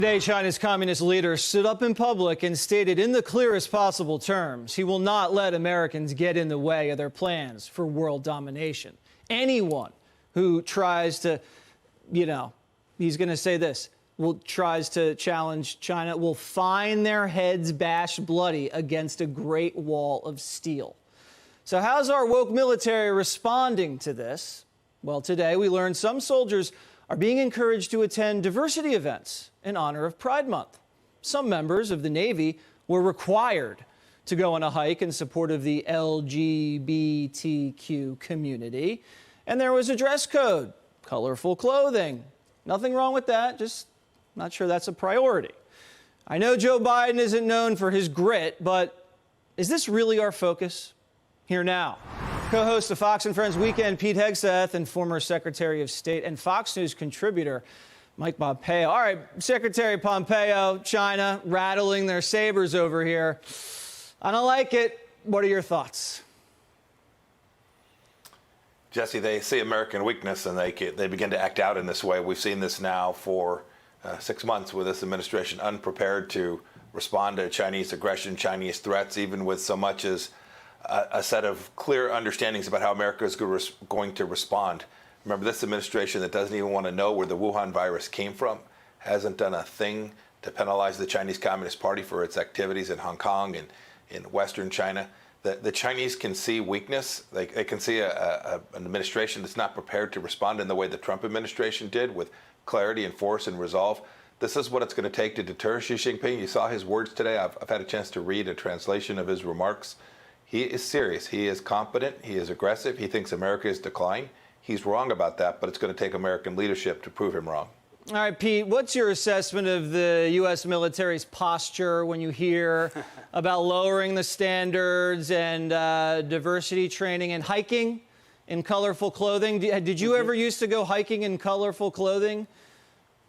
Today, China's communist leader stood up in public and stated in the clearest possible terms he will not let Americans get in the way of their plans for world domination. Anyone who tries to, he's going to say this, tries to challenge China will find their heads bashed bloody against a great wall of steel. So how's our woke military responding to this? Well, today we learned some soldiers are being encouraged to attend diversity events in honor of Pride Month. Some members of the Navy were required to go on a hike in support of the LGBTQ community. And there was a dress code, colorful clothing. Nothing wrong with that, just not sure that's a priority. I know Joe Biden isn't known for his grit, but is this really our focus? Here now. Co-host of Fox and Friends Weekend, Pete Hegseth, and former Secretary of State and Fox News contributor, Mike Pompeo. All right, Secretary Pompeo, China rattling their sabers over here. I don't like it. What are your thoughts? Jesse, they see American weakness and they begin to act out in this way. We've seen this now for 6 months with this administration unprepared to respond to Chinese aggression, Chinese threats, even with so much as a set of clear understandings about how America is going to respond. Remember, this administration that doesn't even want to know where the Wuhan virus came from hasn't done a thing to penalize the Chinese Communist Party for its activities in Hong Kong and in Western China. The Chinese can see weakness. They can see an administration that's not prepared to respond in the way the Trump administration did, with clarity and force and resolve. This is what it's going to take to deter Xi Jinping. You saw his words today. I've had a chance to read a translation of his remarks. He is serious. He is competent. He is aggressive. He thinks America is declining. He's wrong about that, but it's going to take American leadership to prove him wrong. All right, Pete, what's your assessment of the U.S. military's posture when you hear about lowering the standards and diversity training and hiking in colorful clothing? Did you ever used to go hiking in colorful clothing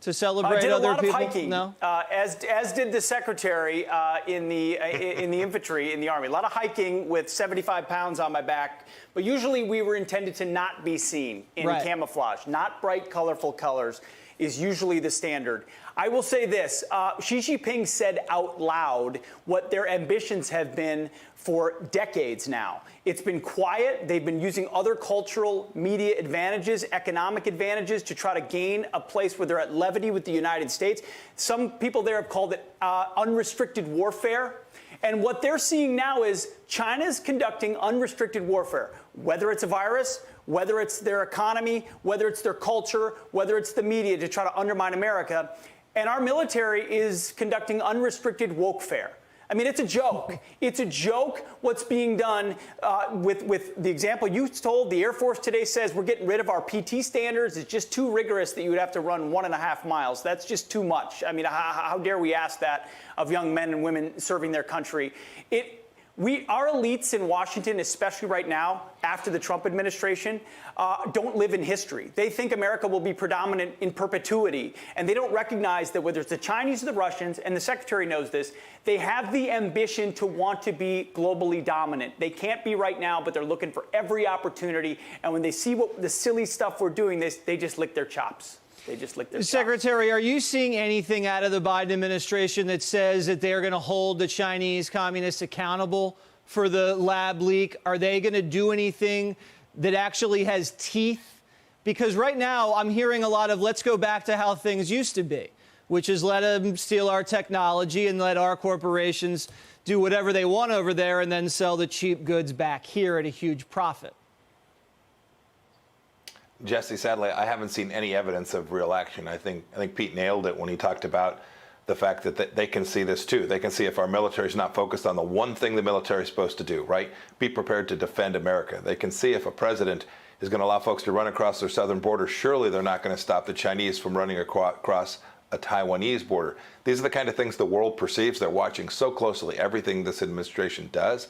to celebrate other people? I did a lot of hiking, as did the secretary in the infantry in the Army. A lot of hiking with 75 pounds on my back. But usually we were intended to not be seen in camouflage. Not bright, colorful colors is usually the standard. I will say this, Xi Jinping said out loud what their ambitions have been for decades now. It's been quiet. They've been using other cultural media advantages, economic advantages to try to gain a place where they're at levity with the United States. Some people there have called it unrestricted warfare. And what they're seeing now is China's conducting unrestricted warfare, whether it's a virus, whether it's their economy, whether it's their culture, whether it's the media to try to undermine America. And our military is conducting unrestricted wokefare. I mean, it's a joke. It's a joke what's being done with the example you told. The Air Force today says we're getting rid of our PT standards. It's just too rigorous that you would have to run 1.5 miles. That's just too much. I mean, how dare we ask that of young men and women serving their country? Our elites in Washington, especially right now, after the Trump administration, don't live in history. They think America will be predominant in perpetuity, and they don't recognize that whether it's the Chinese or the Russians, and the Secretary knows this, they have the ambition to want to be globally dominant. They can't be right now, but they're looking for every opportunity, and when they see what the silly stuff we're doing, they just lick their chops. They just lick their chops. Secretary, are you seeing anything out of the Biden administration that says that they're going to hold the Chinese communists accountable for the lab leak? Are they going to do anything that actually has teeth? Because right now I'm hearing a lot of let's go back to how things used to be, which is let them steal our technology and let our corporations do whatever they want over there and then sell the cheap goods back here at a huge profit. Jesse, sadly, I haven't seen any evidence of real action. I think Pete nailed it when he talked about the fact that they can see this too. They can see if our military is not focused on the one thing the military is supposed to do, right? Be prepared to defend America. They can see if a president is going to allow folks to run across their southern border. Surely they're not going to stop the Chinese from running across a Taiwanese border. These are the kind of things the world perceives. They're watching so closely everything this administration does.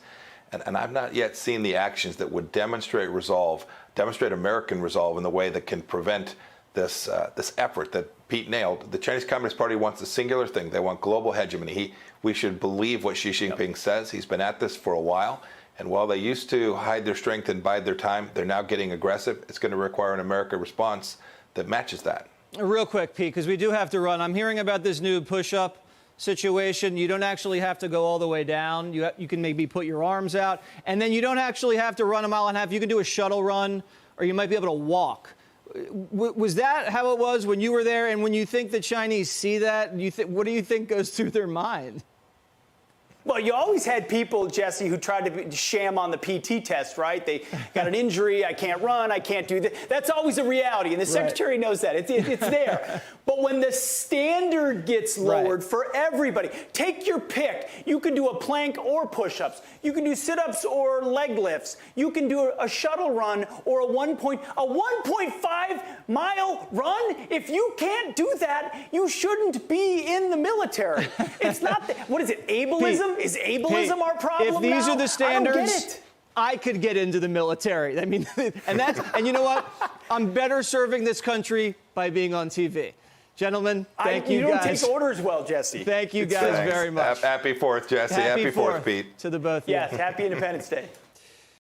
And I've not yet seen the actions that would demonstrate resolve, demonstrate American resolve in the way that can prevent this effort that Pete nailed. The Chinese Communist Party wants a singular thing. They want global hegemony. We should believe what Xi Jinping says. He's been at this for a while. And while they used to hide their strength and bide their time, they're now getting aggressive. It's going to require an American response that matches that. Real quick, Pete, because we do have to run. I'm hearing about this new push-up situation. You don't actually have to go all the way down. You can maybe put your arms out, and then you don't actually have to run a mile and a half. You can do a shuttle run, or you might be able to walk. Was that how it was when you were there? And when you think the Chinese see that, what do you think goes through their mind? Well, you always had people, Jesse, who tried to sham on the PT test, right? They got an injury, I can't run, I can't do that. That's always a reality, and the secretary knows that. It's there. But when the standard gets lowered for everybody, take your pick. You can do a plank or push-ups. You can do sit-ups or leg lifts. You can do a shuttle run or a 1.5-mile run. If you can't do that, you shouldn't be in the military. It's not what is it, ableism? Is ableism our problem? If these now? are the standards, I don't get it. I could get into the military. I mean, and you know what? I'm better serving this country by being on TV. Gentlemen, thank you guys. You don't take orders well, Jesse. Thank you guys very much. Happy 4th, Jesse. Happy 4th, Pete. To the both of you. Yes, happy Independence Day.